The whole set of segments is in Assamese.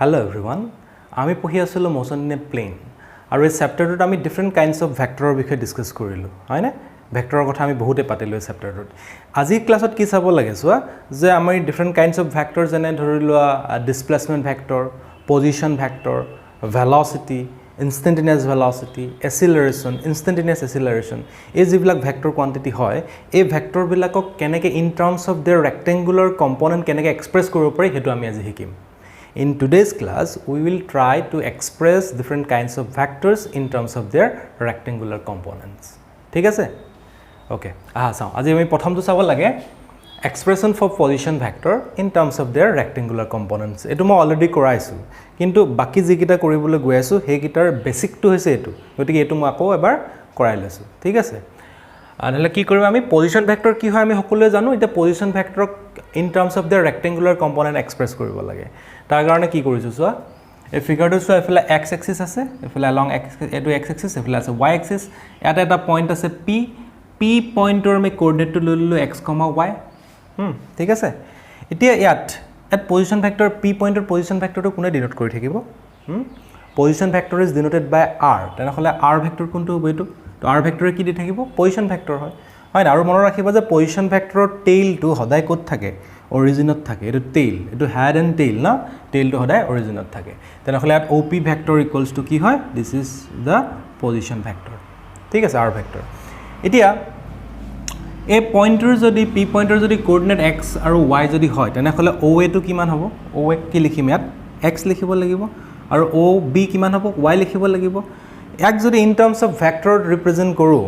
Hello everyone, আমি পঢ়ি আছিলো মোশন ইন এ প্লেন আৰু এই চেপ্টাৰটোত আমি ডিফাৰেন্ট কাইন্ডস অফ ভেক্টৰৰ বিষয়ে ডিসকাস কৰিলো হয় না ভেক্টৰৰ কথা আমি বহুতে পাতিলো এই চেপ্টাৰটোত আজি ক্লাছত কি চাব লাগে সোৱা যে আমাৰ ডিফাৰেন্ট কাইন্ডস অফ ভেক্টৰ যেনে ধৰিলোৱা displacement vector position vector velocity instantaneous velocity acceleration instantaneous acceleration এই যিবিলাক ভেক্টৰ কোয়ান্টিটি হয় এই ভেক্টৰ বিলাকক কেনেকে in terms of their rectangular component কেনেকে এক্সপ্ৰেছ কৰিব পাৰি হেতু আমি আজি শিকিম In today's class, we will try to express different kinds of vectors in terms of their rectangular components. ঠিক আছে? Okay. চাও আজি আমি প্ৰথমটো চাব লাগে expression for position vector in terms of their rectangular components. এটো মই অলৰেডি কৰাইছো কিন্তু বাকি যিকিটা কৰিবলৈ গৈ আছো হেকিটাৰ বেসিকটো হৈছে এটো গতিকে এটো মই আকৌ এবাৰ কৰাই লৈছো ঠিক আছে আনলে কি কৰিম আমি পজিশন ভেক্টৰ কি হয় আমি সকলোৱে জানো এটা position vector in terms of their rectangular component express কৰিব লাগে তাৰ কাৰণে কি কৰিছো সোৱা এই ফিগাৰটো সোৱা এফালে x axis আছে এফালে along x এটো x axis এফালে আছে y axis এটা এটা পইণ্ট আছে p পইণ্টৰ আমি কোঅৰ্ডিনেটটো লইলো x, y ঠিক আছে এতিয়া ইয়াত at position vector p পইণ্টৰ position vectorটো কোনে ডিনোট কৰি থাকিব position vector is denoted by r তেনেহলে r vector কোনটো হ'ব এটো তো r vector কি দি থাকিব position vector হয় হয় আৰু মনত ৰাখিবা যে পজিশন ভেক্টৰৰ টেইলটো সদায় ক'ত থাকে অৰিজিনত থাকে এটো টেইল এটো হেড এন্ড টেইল না টেইলটো সদায় অৰিজিনত থাকে তেনেহলে ইয়াত op ভেক্টৰ ইকুয়ালস টু কি হয় this is the position vector ঠিক আছে r ভেক্টৰ এতিয়া এই পইণ্টৰ যদি p পইণ্টৰ যদি কোঅৰ্ডিনেট x আৰু y যদি হয় তেনেহলে oa টো কিমান হ'ব oa কি লিখিম ইয়াত x লিখিব লাগিব আৰু ob কিমান হ'ব y লিখিব লাগিব এক যদি in terms of vector represent কৰো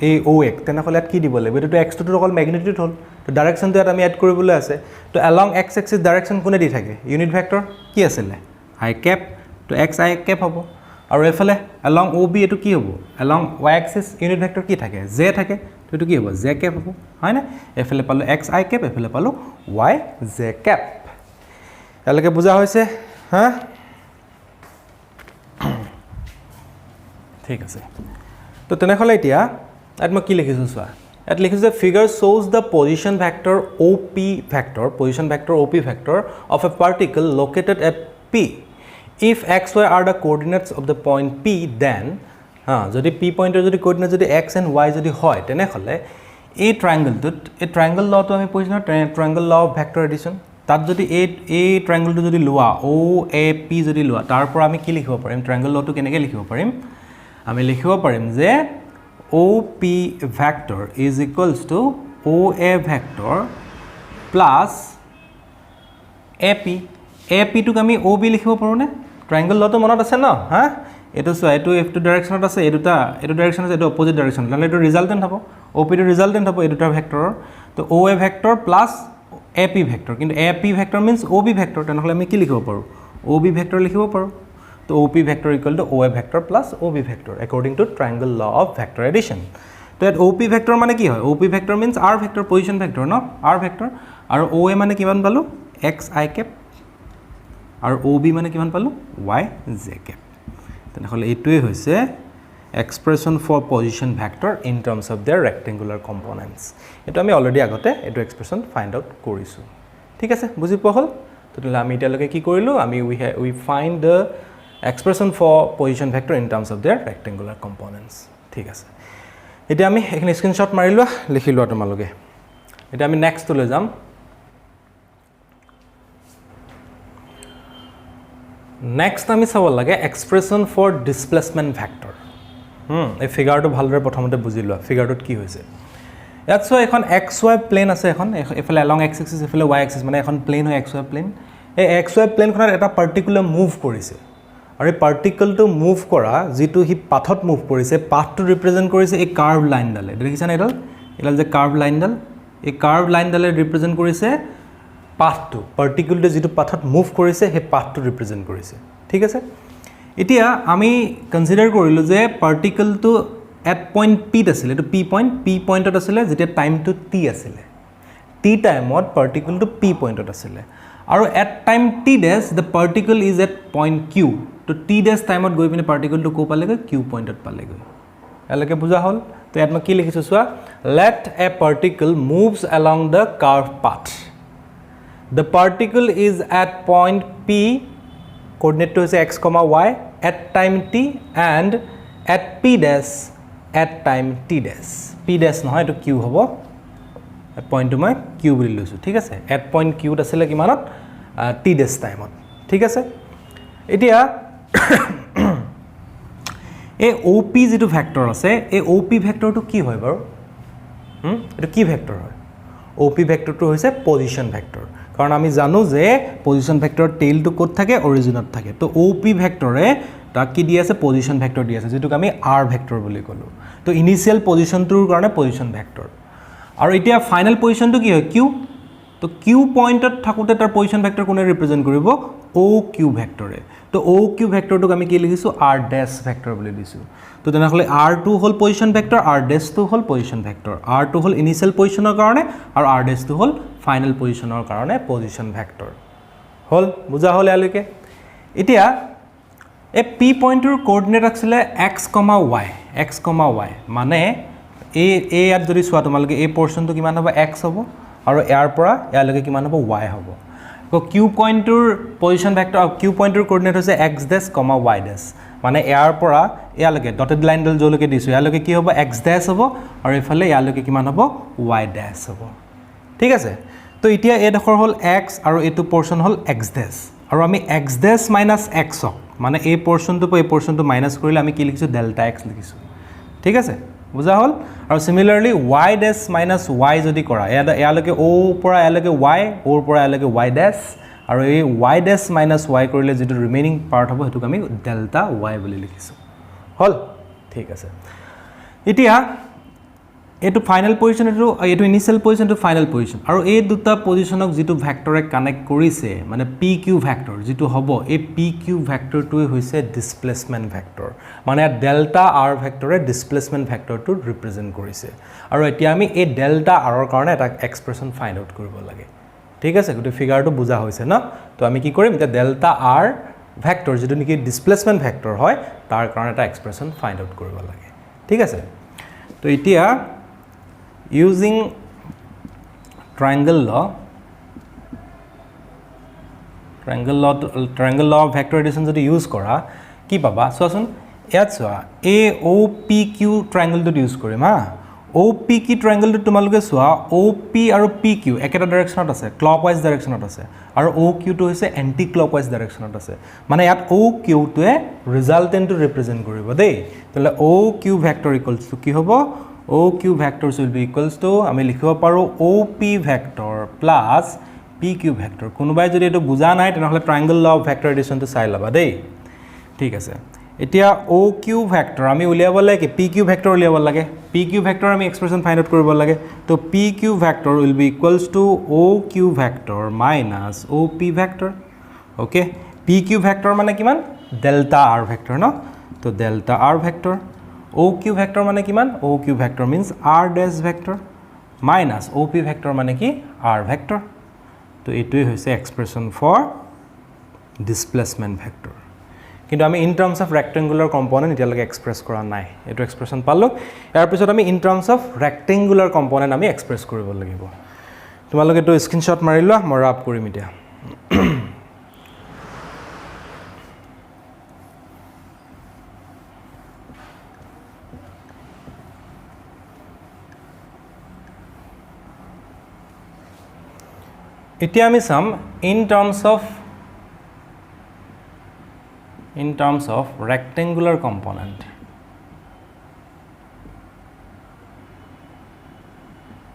এই ox তেনেহলে কি দিব লাগিব এটো x টো অকল ম্যাগনিটিউড হল তো ডাইৰেকশনটো আমি এড কৰিবলৈ আছে তো along x axis ডাইৰেকশন কোনে দি থাকে ইউনিট ভেক্টৰ কি আছিল i cap তো x i cap হ'ব আৰু এফালে along ob এটো কি হ'ব along y axis unit vector কি থাকে j থাকে তো এটো কি হ'ব j cap হ'ব হয় না এফালে পালো x i cap এফালে পালো y j cap এলকে বুজা হৈছে হা ঠিক আছে তো তেনেহলে এতিয়া at মই কি লিখিছো সোৱা at লিখিছো যে figure shows the position vector op vector of a particle located at p if x y are the coordinates of the point p then যদি p পইণ্টৰ যদি কোঅৰ্ডিনেট যদি x and y যদি হয় তেনেহলে এই ট্ৰায়াঙ্গল লটো আমি পঢ়িছো ট্ৰায়াঙ্গল ল অফ ভেক্টৰ এডিশন তাত যদি এই ট্ৰায়াঙ্গলটো যদি লোৱা OAP যদি লোৱা তাৰ পৰা আমি কি লিখিব পাৰিম ট্ৰায়াঙ্গল লটো কেনেকৈ লিখিব পাৰিম আমি লিখিব পাৰিম যে OP vector is equals to OA vector plus AP টো আমি OB লিখিব পাৰো নে ট্ৰায়াঙ্গল লটো মনত আছে ন হা এটো সো এটো f2 ডাইৰেকশনত আছে এটো ডাইৰেকশন আছে এটো অপোজিট ডাইৰেকশন মানে এটো ৰিজাল্টেন্ট হ'ব OP টো ৰিজাল্টেন্ট হ'ব এটো ভেক্টৰৰ তো OA vector plus AP vector কিন্তু AP vector means OB vector তেনেহলে আমি কি লিখিব পাৰো OB vector লিখিব পাৰো তো OP vector equal to OA vector plus OB vector according to triangle law of vector addition তো এট OP vector মানে কি হয় OP vector means r vector position vector no r vector আৰু OA মানে কিমান পালো x i cap আৰু OB মানে কিমান পালো y j cap তেনেহলে এটোই হৈছে expression for position vector in terms of their rectangular components এটো আমি অলৰেডি আগতে এটো এক্সপ্ৰেছন ফাইন্ড আউট কৰিছো ঠিক আছে বুজি পোৱা হল তো তেলে আমি এতিয়ালৈকে কি কৰিলো আমি we find the expression for position vector in terms of their rectangular components ঠিক আছে এতিয়া আমি এখানে স্ক্রিনশট মাৰিলো লিখিলো তোমালোকে এটা আমি নেক্সট লৈ যাম নেক্সট আমি চাব লাগে expression for displacement vector এই ফিগাৰটো ভালদৰে প্ৰথমতে বুজি লোৱা ফিগাৰটোত কি হৈছে ইয়াত সো এখন xy প্লেন আছে এখন এফালে along x axis এফালে y axis মানে এখন প্লেন হয় xy প্লেন এই xy প্লেনখনৰ এটা পাৰ্টিকুলাৰ মুভ কৰিছে আৰু এই পাৰ্টিকলটো মুভ কৰা যেটো হি পাথত মুভ কৰিছে পাথটো ৰিপ্ৰেজেন্ট কৰিছে এই কাৰ্ভ লাইন ডালে দেখিছানে এডাল যে কাৰ্ভ লাইন ডাল এই কাৰ্ভ লাইন ডালে ৰিপ্ৰেজেন্ট কৰিছে পাথটো পাৰ্টিকলটো যেটো পাথত মুভ কৰিছে হে পাথটো ৰিপ্ৰেজেন্ট কৰিছে ঠিক আছে এতিয়া আমি কনসিডাৰ কৰিলো যে পাৰ্টিকলটো এট পইণ্ট p আছিল এটো p পইণ্টত আছিল যেতিয়া টাইমটো t আছিল t টাইমত পাৰ্টিকলটো p পইণ্টত আছিল আৰু at time t dash the particle is at point q তো t dash টাইমত গৈ পিনে পাৰ্টিকলটো কো পালেগৈ q পইণ্টত পালেগৈ এলকে বুজা হল তো ইয়াত মই কি লিখিছো সোৱা let a particle moves along the curved path the particle is at point p কোঅৰ্ডিনেটটো হৈছে x, y at time t and at p dash at time t dash p dash নহয় এটো q হ'ব পইণ্টটো মই q বুলি লৈছো ঠিক আছে at point q আছিল কিমানত t dash টাইমত ঠিক আছে এতিয়া এই op যেটো ভেক্টৰ আছে এই op ভেক্টৰটো কি হয় বাৰু এটো কি ভেক্টৰ হয় op ভেক্টৰটো হৈছে পজিশন ভেক্টৰ কাৰণ আমি জানো যে পজিশন ভেক্টৰ টেইলটো ক'ত থাকে অৰিজিনত থাকে তো op ভেক্টৰে তাক কি দি আছে পজিশন ভেক্টৰ দি আছে যেটো আমি r ভেক্টৰ বুলি কলো তো ইনিশিয়াল পজিশনটোৰ কাৰণে পজিশন ভেক্টৰ আৰু এতিয়া ফাইনাল পজিশনটো কি হয় q তো q পইণ্টত থাকুতে তাৰ পজিশন ভেক্টৰ কোনে ৰিপ্ৰেজেন্ট কৰিব oq ভেক্টৰে তো oq ভেক্টৰটোক আমি কি লিখিছো r ড্যাশ ভেক্টৰ বুলি দিছো তো তেনেহলে r2 হল পজিশন ভেক্টৰ r ড্যাশটো হল পজিশন ভেক্টৰ r2 হল ইনিশিয়াল পজিশনৰ কাৰণে আৰু r ড্যাশটো হল ফাইনাল পজিশনৰ কাৰণে পজিশন ভেক্টৰ হল বুজা হল ইয়ালৈকে এতিয়া এ p পইণ্টৰ কোঅৰ্ডিনেট আছিলে x, y মানে এই ইয়াত যদি চোৱা তোমালকে এই পোৰশনটো কিমান হ'ব x হ'ব আৰু ইয়াৰ পৰা ইয়ালৈকে কিমান হ'ব y হ'ব তো q পইণ্টৰ পজিশন ভেক্টৰ q পইণ্টৰ কোঅৰ্ডিনেট হৈছে x dash, y dash মানে ইয়াৰ পৰা ইয়ালৈকে ডটেড লাইনডাল জলৈকে দিছো ইয়ালৈকে কি হ'ব x dash হ'ব আৰু ইফালে ইয়ালৈকে কিমান হ'ব y dash হ'ব ঠিক আছে তো এতিয়া এই ডখৰ হল x আৰু এটো পোৰশন হল x dash আৰু আমি x dash minus x মানে এই পোৰশনটো এই পোৰশনটো মাইনাস কৰিলে আমি কি লিখিছো ডেল্টা x লিখিছো ঠিক আছে বুজা হল আৰু সিমিলাৰলি y dash minus y যদি কৰা ইয়ালৈকে o পৰা ইয়ালৈকে y o পৰা ইয়ালৈকে y dash আৰু এই y dash minus y কৰিলে যেটো ৰিমেইনিং পাৰ্ট হ'ব হেতুক আমি ডেল্টা y বুলি লিখিছো হল ঠিক আছে এতিয়া এটো ফাইনাল পজিশন এটো initial position to final position আৰু এই দুটা পজিশনক যেটো ভেক্টৰে কানেক্ট কৰিছে মানে pq ভেক্টৰ যেটো হ'ব এই pq ভেক্টৰটোৱে হৈছে ডিসপ্লেসমেন্ট ভেক্টৰ মানে ডেল্টা r ভেক্টৰে ডিসপ্লেসমেন্ট ভেক্টৰটো ৰিপ্ৰেজেন্ট কৰিছে আৰু এতিয়া আমি এই ডেল্টা r ৰ কাৰণে এটা এক্সপ্ৰেছন ফাইন্ড আউট কৰিব লাগে ঠিক আছে গটে ফিগাৰটো বুজা হৈছে না তো আমি কি কৰিম এটা ডেল্টা r ভেক্টৰ যেটো নেকি ডিসপ্লেসমেন্ট ভেক্টৰ হয় তাৰ কাৰণে এটা এক্সপ্ৰেছন ফাইন্ড আউট কৰিব লাগে ঠিক আছে তো এতিয়া using triangle law of vector addition যদি ইউজ কৰা কি পাবা সোৱাচোন ইয়াত সোৱা AOPQ triangle টো ইউজ কৰিম হা OPQ triangle টো তোমালোকে সোৱা OP আৰু PQ একেটা ডাইৰেকশনত আছে ক্লকৱাইজ ডাইৰেকশনত আছে আৰু OQ টো হৈছে এন্টি ক্লকৱাইজ ডাইৰেকশনত আছে মানে ইয়াত OQ টোৱে ৰিজাল্টেন্ট টো ৰিপ্ৰেজেন্ট কৰিব দেই তেলে OQ ভেক্টৰ ইকুৱেলস টু কি হ'ব OQ vectors will be equals to আমি লিখিব পাৰো OP vector plus PQ vector কোনোবাই যদি এটো বুজা নাই তেনেহলে triangle law of vector addition টো চাই লবা দেই ঠিক আছে এতিয়া OQ vector আমি উলিয়াব লাগে PQ vector উলিয়াব লাগে PQ vector আমি এক্সপ্ৰেছন ফাইন্ড আউট কৰিব লাগে তো PQ vector will be equals to OQ vector minus OP vector okay PQ vector মানে কিমান delta r vector ন তো delta r vector OQ vector মানে কিমান OQ vector means r dash vector minus OP vector মানে কি r vector তো এটোই হৈছে এক্সপ্ৰেছন ফৰ ডিসপ্লেসমেন্ট ভেক্টৰ কিন্তু আমি ইন টাৰ্মস অফ ৰেক্টেঙ্গুলাৰ কম্পোনেন্ট এতিয়ালৈকে এক্সপ্ৰেছ কৰা নাই এটো এক্সপ্ৰেছন পালো ইয়াৰ পিছত আমি ইন টাৰ্মস অফ ৰেক্টেঙ্গুলাৰ কম্পোনেন্ট আমি এক্সপ্ৰেছ কৰিব লাগিব তোমালোকে তো স্ক্ৰিনশ্বট মাৰি লোৱা মই ৰাপ কৰিম এতিয়া এতিয়া আমি সাম in terms of rectangular component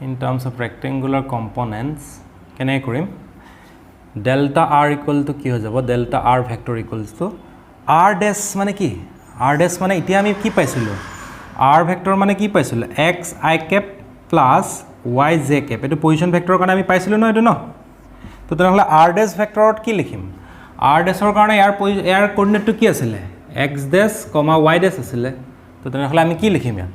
in terms of rectangular components কেনে কৰিম delta r equal to কি হৈ যাব delta r vector equals to r dash মানে কি r dash মানে এতিয়া আমি কি পাইছিলো r vector মানে কি পাইছিলো x I cap plus y j cap এটো পজিশন ভেক্টৰৰ কাৰণে আমি পাইছিলো ন এটো ন তো তেনেহলে r dash ভেক্টৰত কি লিখিম r dash ৰ কাৰণে ইয়াৰ কোঅৰ্ডিনেটটো কি আছিল x dash, y dash আছিল তো তেনেহলে আমি কি লিখিম ইয়াত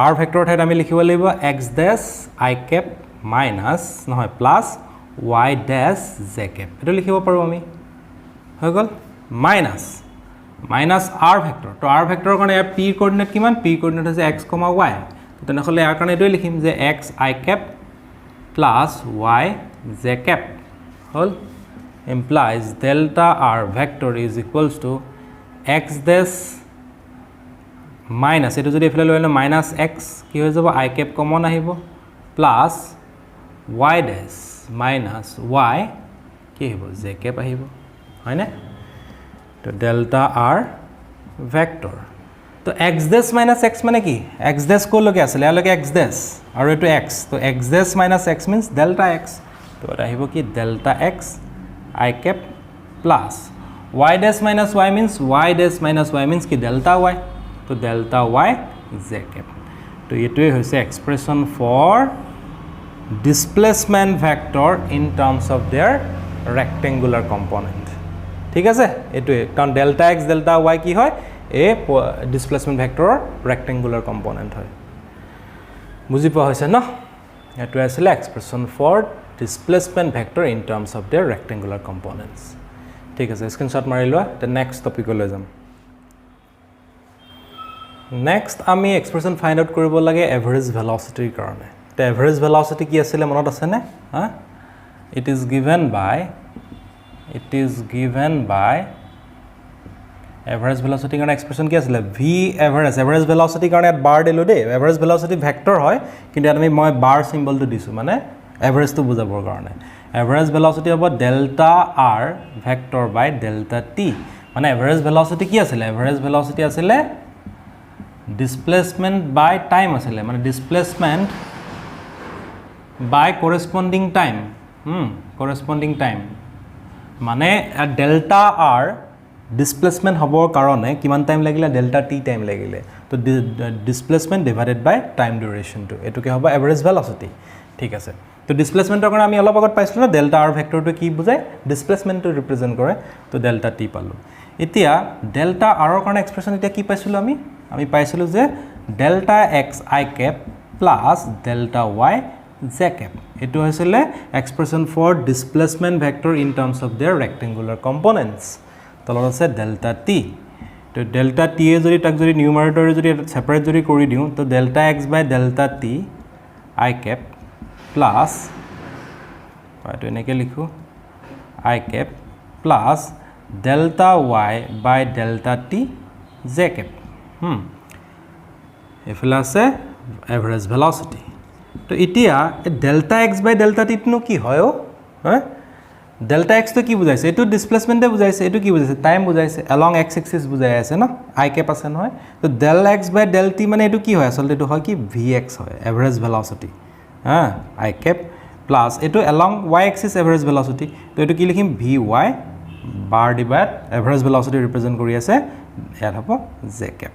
r ভেক্টৰৰ ঠাইত আমি লিখিব লাগিব x dash I cap minus নহয় plus y dash j cap এটো লিখিব পাৰো আমি হৈ গল minus r ভেক্টৰ তো r ভেক্টৰৰ কাৰণে ইয়াৰ p কোঅৰ্ডিনেট কিমান p কোঅৰ্ডিনেট হৈছে x, y তো তেনেহলে ইয়াৰ কাৰণে এটোই লিখিম যে x I cap plus y j cap hall implies delta r vector is equals to x dash minus এটো যদি এফালে লৈ আনো minus x কি হৈ যাব I cap কমন আহিব plus y dash minus y কি হ'ব j cap আহিব হয় না তো delta r vector তো x dash minus x মানে কি x dash কো লগে আছিল ইয়ালৈকে x dash আৰু এটো x তো x dash minus x means delta x তো এটা আহিব কি delta x I cap plus y dash minus y means কি delta y तो delta y z cap तो এটোই হৈছে expression for displacement vector in terms of their rectangular component ঠিক আছে এটোই কারণ delta x delta y কি হয় এ displacement vector rectangular component হয় বুজি পোৱা হৈছে ন এটো আছিল expression for displacement vector in terms of their rectangular components ঠিক আছে স্ক্রিনশট মাৰি লোৱা the next topic লৈ যাম next আমি expression find out কৰিব লাগে average velocity কাৰণে the average velocity কি আছিল মনত আছে নে it is given by average velocity কাৰণে expression কি আছিল v average velocity কাৰণে bar দিলো দে average velocity vector হয় কিন্তু আমি মই bar symbol টো দিছো মানে average to বুজাবৰ কাৰণে average velocity হ'ব delta r vector by delta t মানে average velocity কি আছিল average velocity আছিল displacement by time আছিল মানে displacement by corresponding time মানে delta r displacement হবৰ কাৰণে কিমান টাইম লাগিলে delta t টাইম লাগিলে তো displacement divided by time duration to এটো কি হ'ব average velocity ঠিক আছে তো ডিসপ্লেসমেন্টৰ কাৰণে আমি অলপ আগত পাইছিলো না ডেল্টা r ভেক্টৰটো কি বুজায় ডিসপ্লেসমেন্টটো ৰিপ্ৰেজেন্ট কৰে তো ডেল্টা t পালো এতিয়া ডেল্টা r ৰ কাৰণে এক্সপ্ৰেছন এতিয়া কি পাইছিলো আমি পাইছিলো যে delta x I cap plus delta y z cap এটো হৈছিল expression for displacement vector in terms of their rectangular components তলত আছে ডেল্টা t তো ডেল্টা t এ যদি তাক যদি নিউমাৰেটৰে যদি সেপাৰেট যদি কৰি দিও তো delta x by delta t I cap plus তো এনেকে লিখো I cap plus delta y by delta t z cap এফালে আছে average velocity তো এতিয়া delta x by delta t নো কি হয় delta x তো কি বুজাইছে এটো ডিসপ্লেসমেন্টে বুজাইছে এটো কি বুজাইছে টাইম বুজাইছে along x axis বুজাই আছে না I cap আছে নহয় তো del x by del t মানে এটো কি হয় আসলে এটো হয় কি vx হয় average velocity I cap plus এটো along y axis average velocity তো এটো কি লিখিম vy bar divided average velocity represent কৰি আছে ইয়াত হ'ব z cap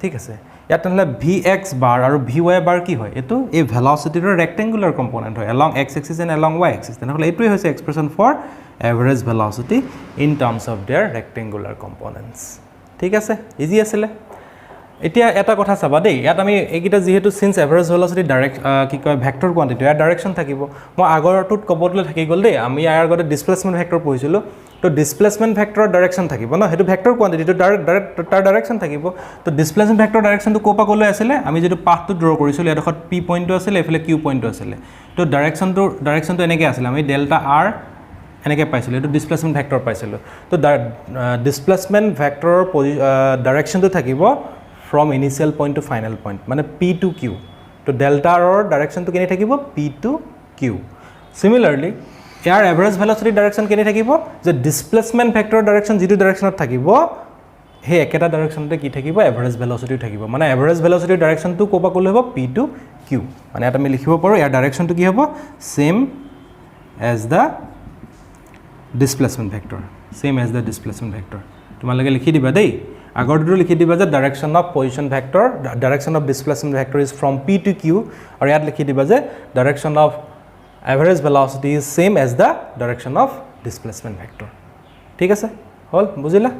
ঠিক আছে ইয়াত নহলে vx bar আৰু vy bar কি হয় এটো এই velocity ৰ rectangular component হয় along x axis and along y axis তেনেহলে এটোই হৈছে expression for average velocity in terms of their rectangular components ঠিক আছে ইজি আছিল এতিয়া এটা কথা চাবা দেই ইয়াত আমি এইকিটা যেহেতু সিন্স এভারেজ ভেলোসিটি ডাইরেক্ট কি কয় ভেক্টর কোয়ান্টিটি ইয়াৰ ডাইৰেকশন থাকিব মই আগৰটোত কবতলে থাকি গল দেই আমি ইয়াৰ আগতে ডিসপ্লেসমেন্ট ভেক্টৰ পঢ়িছিলো তো ডিসপ্লেসমেন্ট ভেক্টৰৰ ডাইৰেকশন থাকিব ন হেতু ভেক্টৰ কোয়ান্টিটি তো ডাইৰেক্ট তাৰ ডাইৰেকশন থাকিব তো ডিসপ্লেসমেন্ট ভেক্টৰ ডাইৰেকশনটো কোপা কলৈ আছিল আমি যেটো পাথটো ড্ৰ কৰিছিলো এডখত p পইণ্টটো আছিল এফালে q পইণ্টটো আছিল তো ডাইরেকশনটো এনেকে আছিল আমি ডেল্টা r এনেকে পাইছিলো এটো ডিসপ্লেসমেন্ট ভেক্টর পাইছিলো তো ডিসপ্লেসমেন্ট ভেক্টৰৰ ডাইরেকশনটো থাকিব from initial point to final point মানে p to q তো delta r direction to কেনে থাকিব p to q similarly year average velocity direction কেনে থাকিব যে displacement vector direction যেটো directionত থাকিব হে একেটা directionতে কি থাকিব average velocity থাকিব মানে average velocity direction to কোপা কল হ'ব p to q মানে এটা আমি লিখিব পাৰো ইয়াৰ direction to কি হ'ব same as the displacement vector তোমালোকে লিখি দিবা দেই আগৰটো লিখি দিবা যে direction of position vector direction of displacement vector is from p to q আর ইয়াত লিখি দিবা যে direction of average velocity is same as the direction of displacement vector ঠিক আছে হল বুজিলা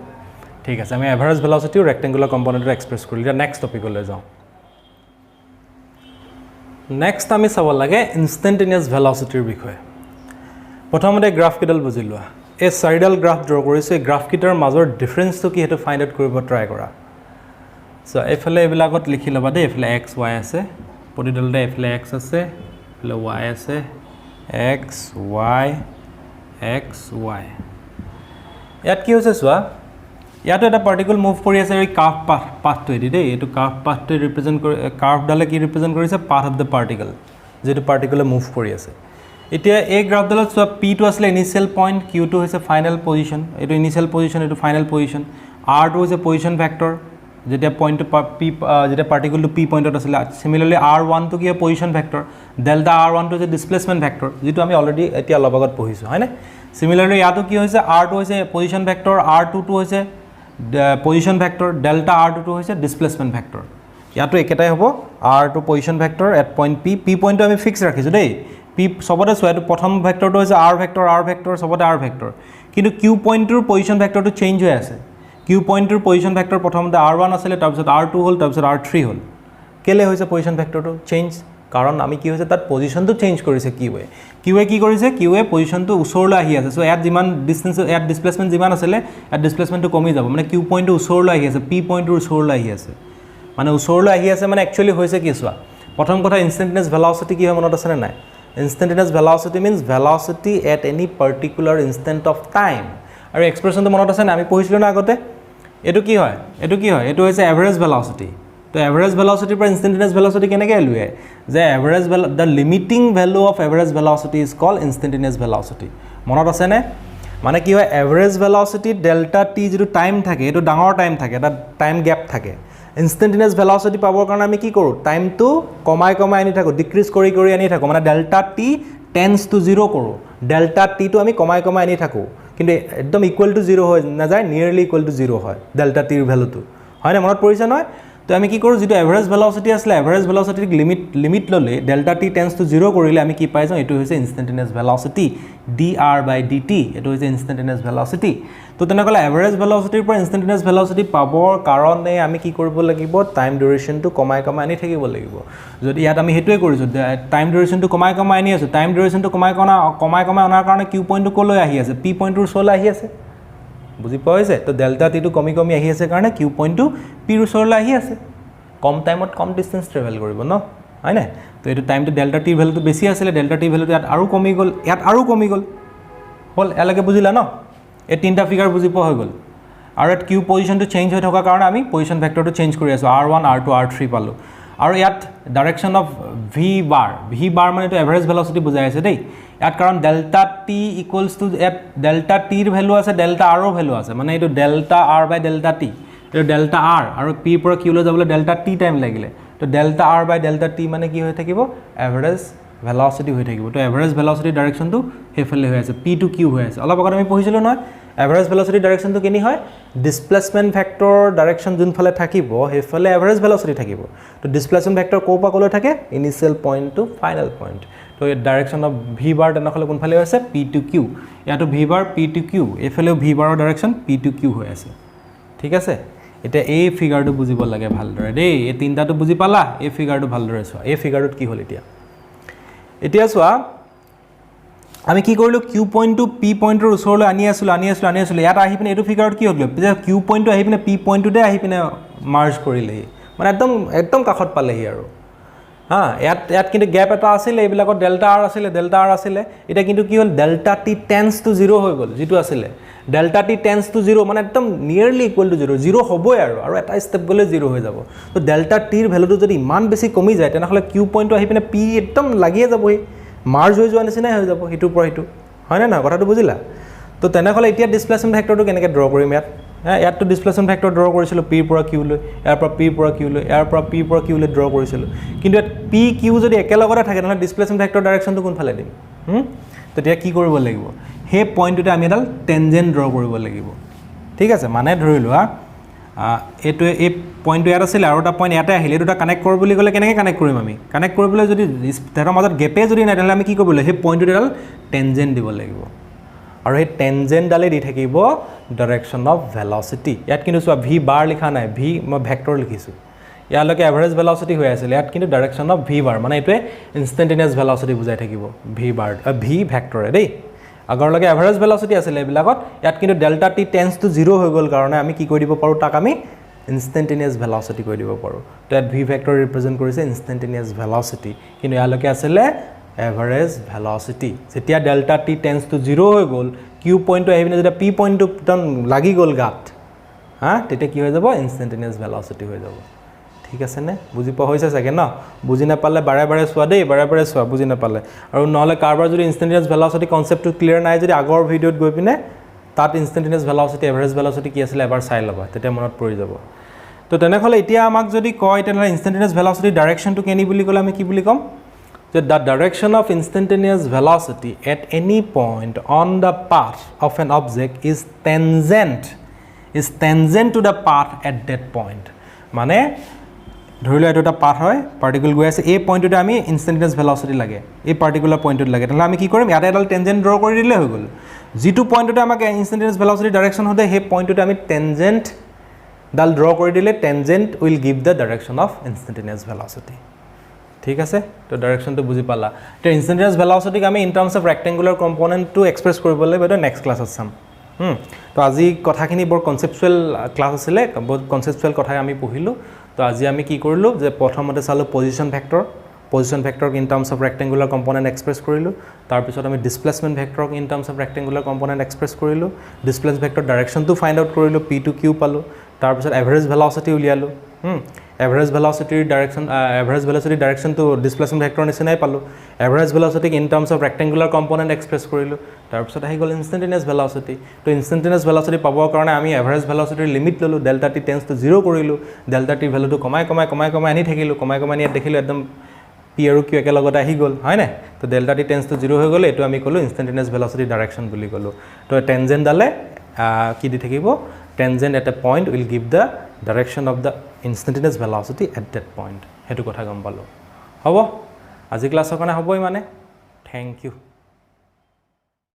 ঠিক আছে আমি এভারেজ ভেলোসিটি ও রেক্টেঙ্গুলার কম্পোনেন্টৰ এক্সপ্ৰেস কৰিলো নেক্সট টপিকলৈ যাও নেক্সট আমি চাব লাগে ইনস্ট্যান্টেনিয়াস ভেলোসিটিৰ বিষয়ে প্ৰথমতে গ্ৰাফ কিডাল বুজিলোৱা এই চাৰিডাল গ্ৰাফ ড্ৰ কৰিছে গ্ৰাফ কিটাৰ মাজৰ ডিফাৰেন্সটো কি হেতু ফাইন্ড আউট কৰিব ট্ৰাই কৰা সো এফালে এবিলাকত লিখি লবা দে এফালে x y আছে প্ৰতিডালতে এফালে x আছে এফালে y আছে x y এক্স ৱাই ইয়াত কি হৈছে চোৱা ইয়াতো এটা পাৰ্টিকল মুভ কৰি আছে এই কাৰ্ভ পাথটোৱেদি দেই এইটো কাৰ্ভ পাথটোৱে ৰিপ্ৰেজেণ্ট কৰি কাৰ্ভডালে কি ৰিপ্ৰেজেণ্ট কৰিছে পাথ অফ দ্য পাৰ্টিকল যেটো পাৰ্টিকলে মুভ কৰি আছে এতিয়া এই গ্ৰাফডালত চোৱা পিটো আছিলে ইনিচিয়েল পইণ্ট কিউটো হৈছে ফাইনেল পজিশ্যন এইটো ইনিচিয়েল পজিশ্যন এইটো ফাইনেল পজিশ্যন আৰটো হৈছে পজিশ্যন ভেক্টৰ যেতিয়া পইণ্টটো পি যেতিয়া পাৰ্টিকলটো পি পইণ্টত আছিলে চিমিলাৰলি R1টো কি হয় পজিশ্যন ভেক্টৰ ডেল্টা R1টো হৈছে ডিছপ্লেচমেণ্ট ভেক্টৰ যিটো আমি অলৰেডি এতিয়া অলপ আগত পঢ়িছোঁ হয়নে চিমিলাৰলি ইয়াতো কি হৈছে R2 হৈছে পজিশ্যন ভেক্টৰ R2টো হৈছে পজিশ্যন ভেক্টৰ ডেল্টা R2টো হৈছে ডিছপ্লেচমেণ্ট ভেক্টৰ ইয়াতো একেটাই হ'ব R2 position vector at point P পইণ্টটো আমি ফিক্স ৰাখিছোঁ দেই পি সবতে চোৱা এইটো প্ৰথম ভেক্টৰটো হৈছে R ভেক্টৰ সবতে R ভেক্টৰ কিন্তু কিউ পইণ্টটোৰ পজিশ্যন ভেক্টৰটো চেঞ্জ হৈ আছে কিউ পইণ্টটোৰ পজিশ্যন ভেক্টৰ প্ৰথমতে R1 আছিলে তাৰপিছত R2 হ'ল তাৰপিছত R3 হ'ল কেলে হৈছে পজিশ্যন ভেক্টৰটো চেঞ্জ কাৰণ আমি কি হৈছে তাত পজিশ্যনটো চেঞ্জ কৰিছে কিউৱে কি কৰিছে কিউৱে পজিশ্যনটো ওচৰলৈ আহি আছে সো ইয়াত যিমান ডিষ্টেন্স ইয়াত ডিছপ্লেচমেণ্ট যিমান আছিলে ইয়াত ডিছপ্লেচমেণ্টটো কমি যাব মানে কিউ পইণ্টটো ওচৰলৈ আহি আছে পি পইণ্টটোৰ ওচৰলৈ আহি আছে মানে ওচৰলৈ আহি আছে মানে একচুৱেলি হৈছে কি চোৱা প্ৰথম কথা ইনষ্টেণ্টেনিয়াছ ভেল'চিটি কি হয় মনত আছেনে নাই instantaneous velocity means velocity at any particular instant of time আৰু এক্সপ্ৰেশ্যনটো মনত আছে নাই আমি পঢ়িছিলোঁ না আগতে এইটো কি হয় এইটো হৈছে এভাৰেজ ভেল'চিটি তো এভাৰেজ ভেল'চিটিৰ পৰা ইনষ্টেণ্টেনিয়াছ ভেল'চিটি কেনেকৈ উলিয়ায় যে average the limiting value of average velocity is called instantaneous velocity মনত আছেনে মানে কি হয় এভাৰেজ ভেল'চিটি ডেল্টা টি যিটো টাইম থাকে এইটো ডাঙৰ টাইম থাকে এটা টাইম গেপ থাকে ইনষ্টেণ্টেনিয়াছ ভেল'চিটি পাবৰ কাৰণে আমি কি কৰোঁ টাইমটো কমাই আনি থাকোঁ ডিক্ৰিজ কৰি আনি থাকোঁ মানে ডেল্টা টি টেন্স টু 0 কৰোঁ ডেল্টা টিটো আমি কমাই আনি থাকোঁ কিন্তু একদম ইকুৱেল টু 0 হৈ নাযায় নিয়াৰলি ইকুৱেল টু 0 হয় ডেল্টা টিৰ ভেলুটো হয়নে মনত পৰিছে নহয় তো আমি কি কৰোঁ যিটো এভাৰেজ ভেল'চিটি আছিলে এভাৰেজ ভেল'চিটিক লিমিট ল'লে ডেল্টা টি টেন্স টু 0 কৰিলে আমি কি পাই যাওঁ এইটো হৈছে ইনষ্টেণ্টেনিয়াছ ভেল'চিটি dr/dt এইটো হৈছে ইনষ্টেণ্টেনিয়াছ ভেল'চিটি তো তেনেকলে এভাৰেজ ভেল'চিটিৰ পৰা ইনষ্টেণ্টেনিয়াছ ভেল'চিটি পাবৰ কাৰণে আমি কি কৰিব লাগিব টাইম ডিউৰেশ্যনটো কমাই আনি থাকিব লাগিব যদি ইয়াত আমি হেতুৱে কৰিছো টাইম ডিউৰেশ্যনটো কমাই আনি আছো টাইম ডিউৰেশ্যনটো কমাই অনাৰ কাৰণে কিউ পইণ্টটো কলৈ আহি আছে পি পইণ্টটোৰ ওচৰলৈ আহি আছে বুজি পোৱা হৈছে তো ডেল্টা টিটো কমি আহি আছে কাৰণে কিউ পইণ্টটো পিৰ ওচৰলৈ আহি আছে কম টাইমত কম ডিষ্টেন্স ট্ৰেভেল কৰিব ন হয় নাই তো এইটো টাইমটো ডেল্টা টিৰ ভেলুটো বেছি আছিলে ডেল্টা টিৰ ভেলুটো ইয়াত আৰু কমি গ'ল হ'ল এলাকে বুজিলা ন এই তিনিটা ফিগাৰ বুজি পোৱা হৈ গ'ল আৰু ইয়াত কিউ পজিশ্যনটো চেঞ্জ হৈ থকাৰ কাৰণে আমি পজিশ্যন ভেক্টৰটো চেঞ্জ কৰি আছোঁ R1 R2 R3 পালোঁ আৰু ইয়াত ডাইৰেকশ্যন অফ ভি বাৰ মানে এইটো এভাৰেজ ভেল'চিটি বুজাই আছে দেই ইয়াত কাৰণ ডেল্টা টি ইকুৱেলছ টু ইয়াত ডেল্টা টিৰ ভেলু আছে ডেল্টা আৰৰ ভেলু আছে মানে এইটো ডেল্টা আৰ বাই ডেল্টা টি এইটো ডেল্টা আৰ আৰু পিৰ পৰা কিউলৈ যাবলৈ ডেল্টা টি টাইম লাগিলে তো ডেল্টা আৰ বাই ডেল্টা টি মানে কি হৈ থাকিব এভাৰেজ ভেল'চিটি হৈ থাকিব তো এভাৰেজ ভেল'চিটি ডাইৰেকশ্যনটো সেইফালে হৈ আছে পি টু কিউ হৈ আছে অলপ আগত আমি পঢ়িছিলোঁ নহয় এভাৰেজ ভেল'চিটি ডাইৰেকশ্যনটো কেনি হয় ডিছপ্লেচমেণ্ট ভেক্টৰ ডাইৰেকশ্যন যোনফালে থাকিব সেইফালে এভাৰেজ ভেল'চিটি থাকিব তো ডিছপ্লেচমেণ্ট ভেক্টৰ ক'ৰ পৰা ক'লৈ থাকে initial point to final point তো ডাইৰেকশ্যন অফ ভি বাৰ তেনেহ'লে কোনফালে হৈ আছে পি টু কিউ ইয়াতো V bar P to Q এইফালেও ভি বাৰৰ ডাইৰেকশ্যন পি টু কিউ হৈ আছে ঠিক আছে এতিয়া এই ফিগাৰটো বুজিব লাগে ভালদৰে দেই এই তিনিটাটো বুজি পালা এই ফিগাৰটো ভালদৰে চোৱা এই ফিগাৰটোত কি হ'ল এতিয়া চোৱা আমি কি কৰিলোঁ কিউ পইণ্টটো পি পইণ্টৰ ওচৰলৈ আনি আছিলোঁ ইয়াত আহি পিনে এইটো ফিগাৰত কি হ'ল যে কিউ পইণ্টটো আহি পিনে পি পইণ্টটোতে আহি পিনে মাৰ্জ কৰিলেহি মানে একদম কাষত পালেহি আৰু ইয়াত কিন্তু গেপ এটা আছিলে এইবিলাকত ডেল্টা আৰ আছিলে এতিয়া কিন্তু কি হ'ল ডেল্টা টি টেন্স টু 0 হৈ গ'ল যিটো আছিলে ডেল্টা টি টেন্স টু 0 মানে একদম নিয়াৰলি ইকুৱেল টু 0 হ'বই আৰু এটা ষ্টেপ গ'লে 0 হৈ যাব তো ডেল্টা টিৰ ভেলুটো যদি ইমান বেছি কমি যায় তেনেহ'লে কিউ পইণ্টটো আহি পিনে পি একদম লাগিয়ে যাবহি মাৰ্জ হৈ যোৱা নিচিনাই হৈ যাব সিটোৰ পৰা সিটো হয়নে নহয় কথাটো বুজিলা তো তেনেহ'লে এতিয়া ডিছপ্লেচমেণ্ট ভেক্টৰটো কেনেকৈ ড্ৰ কৰিম ইয়াততো ডিছপ্লেচমেণ্ট ভেক্টৰ ড্ৰ কৰিছিলোঁ পিৰ পৰা কিউলৈ ইয়াৰ পৰা পিৰ পৰা কিউলৈ ইয়াৰ পৰা পিৰ পৰা কিউলৈ ড্ৰ কৰিছিলোঁ কিন্তু ইয়াত পি কিউ যদি একেলগতে থাকে তেনেহ'লে ডিছপ্লেচমেণ্ট ভেক্টৰ ডাইৰেকশ্যনটো কোনফালে দিম তেতিয়া কি কৰিব লাগিব সেই পইণ্টটোতে আমি এডাল টেনজেণ্ট ড্ৰ কৰিব লাগিব ঠিক আছে মানে ধৰি লোৱা এইটোৱে এই পইণ্টটো ইয়াত আছিলে আৰু এটা পইণ্ট ইয়াতে আহিলে এই দুটা কানেক্ট কৰোঁ বুলি ক'লে কেনেকৈ কানেক্ট কৰিম আমি কানেক্ট কৰিবলৈ যদি তাহাঁতৰ মাজত গেপে যদি নাই তেনেহ'লে আমি কি কৰিব লাগিব সেই পইণ্টটোত এডাল টেনজেণ্ট দিব লাগিব আৰু সেই টেনজেণ্টডালে দি থাকিব ডাইৰেকশ্যন অফ ভেল'চিটি ইয়াত কিন্তু চোৱা ভি বাৰ লিখা নাই ভি মই ভেক্টৰ লিখিছোঁ ইয়ালৈকে এভাৰেজ ভেল'চিটি হৈ আছিলে ইয়াত কিন্তু ডাইৰেকশ্যন অফ ভি বাৰ মানে এইটোৱে ইনষ্টেণ্টেনিয়াছ ভেল'চিটি বুজাই থাকিব ভি ভেক্টৰে দেই আগৰলৈকে এভাৰেজ ভেল'চিটি আছিলে এইবিলাকত ইয়াত কিন্তু ডেল্টা টি টেন্স টু 0 হৈ গ'ল কাৰণে আমি কি কৰি দিব পাৰোঁ তাক আমি ইনষ্টেণ্টেনিয়াছ ভেল'চিটি কৰি দিব পাৰোঁ তো ইয়াত ভি ভেক্টৰ ৰিপ্ৰেজেণ্ট কৰিছে ইনষ্টেণ্টেনিয়াছ ভেল'চিটি কিন্তু ইয়ালৈকে আছিলে এভাৰেজ ভেলচিটি যেতিয়া ডেল্টা টি টেন্স টু 0 হৈ গ'ল কিউ পইণ্টটো আহি পিনে যেতিয়া পি পইণ্টটো একদম লাগি গ'ল গাত তেতিয়া কি হৈ যাব ইনষ্টেণ্টেনিয়াছ ভেলচিটি হৈ যাব ঠিক আছে নে বুজি পোৱা হৈছে চাগে ন বুজি নাপালে বাৰে বাৰে চোৱা দেই বাৰে বাৰে চোৱা বুজি নাপালে আৰু নহ'লে কাৰোবাৰ যদি ইনষ্টেণ্টেনিয়াছ ভেলচিটি কনচেপ্টটো ক্লিয়াৰ নাই যদি আগৰ ভিডিঅ'ত গৈ পিনে তাত ইনষ্টেণ্টেনিয়াছ ভেলচিটি এভাৰেজ ভেলচিটি কি আছিলে এবাৰ চাই ল'বা তেতিয়া মনত পৰি যাব তো তেনেহ'লে এতিয়া আমাক যদি কয় তেনেহ'লে ইনষ্টেণ্টেনিয়াছ ভেলচিটি ডাইৰেকশ্যনটো কেনি বুলি ক'লে আমি কি বুলি ক'ম যে the direction of instantaneous velocity at any point on the path of an object is tangent to the path at that point মানে ধৰি লোৱা এইটো এটা পাথ হয় পাৰ্টিকুল গৈ আছে এই পইণ্টটোতে আমি ইনষ্টেণ্টেনিয়াছ ভেলচিটি লাগে এই পাৰ্টিকুলাৰ পইণ্টটোত লাগে তেনেহ'লে আমি কি কৰিম ইয়াতে এডাল টেনজেণ্ট ড্ৰ কৰি দিলে হৈ গ'ল যিটো পইণ্টতে আমাক ইনষ্টেণ্টেনিয়াছ ভেলচিটি ডাইৰেকশ্যন হ'লে সেই পইণ্টটোতে আমি টেনজেণ্টডাল ড্ৰ কৰি দিলে tangent will give the direction of instantaneous velocity ঠিক আছে তো ডাইৰেকশ্যনটো বুজি পালা এতিয়া ইনষ্টেণ্টেনিয়াছ ভেলচিটিক আমি ইন টাৰ্মছ অফ ৰেক্টেংগুলাৰ কম্পনেণ্টটো এক্সপ্ৰেছ কৰিব লাগিব এইটো নেক্সট ক্লাছত চাম তো আজি কথাখিনি বৰ কনচেপচুৱেল ক্লাছ আছিলে বহুত কনচেপচুৱেল কথাই আমি পঢ়িলোঁ তো আজি আমি কি কৰিলোঁ যে প্ৰথমতে চালোঁ পজিশ্যন ভেক্টৰক in terms of rectangular component express কৰিলোঁ তাৰপিছত আমি ডিছপ্লেচমেণ্ট ভেক্টৰক in terms of rectangular component express কৰিলোঁ ডিছপ্লেচ ভেক্টৰ ডাইৰেকশ্যনটো ফাইণ্ড আউট কৰিলোঁ পি টু কিউ পালোঁ তাৰপিছত এভাৰেজ ভেলচিটি উলিয়ালোঁ এভাৰেজ ভেলচিটিৰ ডাইৰেকশ্যনটো ডিছপ্লেচমেণ্ট ভেক্টৰ নিচিনাই পালোঁ এভাৰেজ ভেলচিটিক in terms of rectangular component express কৰিলোঁ তাৰপিছত আহি গ'ল ইনষ্টেণ্টেনিয়াছ ভেলচিটি তো ইনষ্টেণ্টেনিয়াছ ভেলচিটি পাবৰ কাৰণে আমি এভাৰেজ ভেলচিটিৰ লিমিট ল'লোঁ ডেল্টা টি টেন্স টু 0 কৰিলোঁ ডেল্টা টিৰ ভেলুটো কমাই আনি থাকিলোঁ কমাই ইয়াত দেখিলোঁ একদম পি আৰু কিউ একেলগতে আহি গ'ল হয়নে তো ডেল্টা টি টেন্স টু 0 হৈ গ'লে এইটো আমি ক'লোঁ ইনষ্টেণ্টেনিয়াছ ভেলচিটি ডাইৰেকশ্যন বুলি ক'লোঁ তো টেনজেণ্টডালে কি দি থাকিব tangent at a point will give the direction of the instantaneous velocity at that point সেইটো কথা গম পালোঁ হ'ব আজি ক্লাছৰ কাৰণে হ'বই মানে থেংক ইউ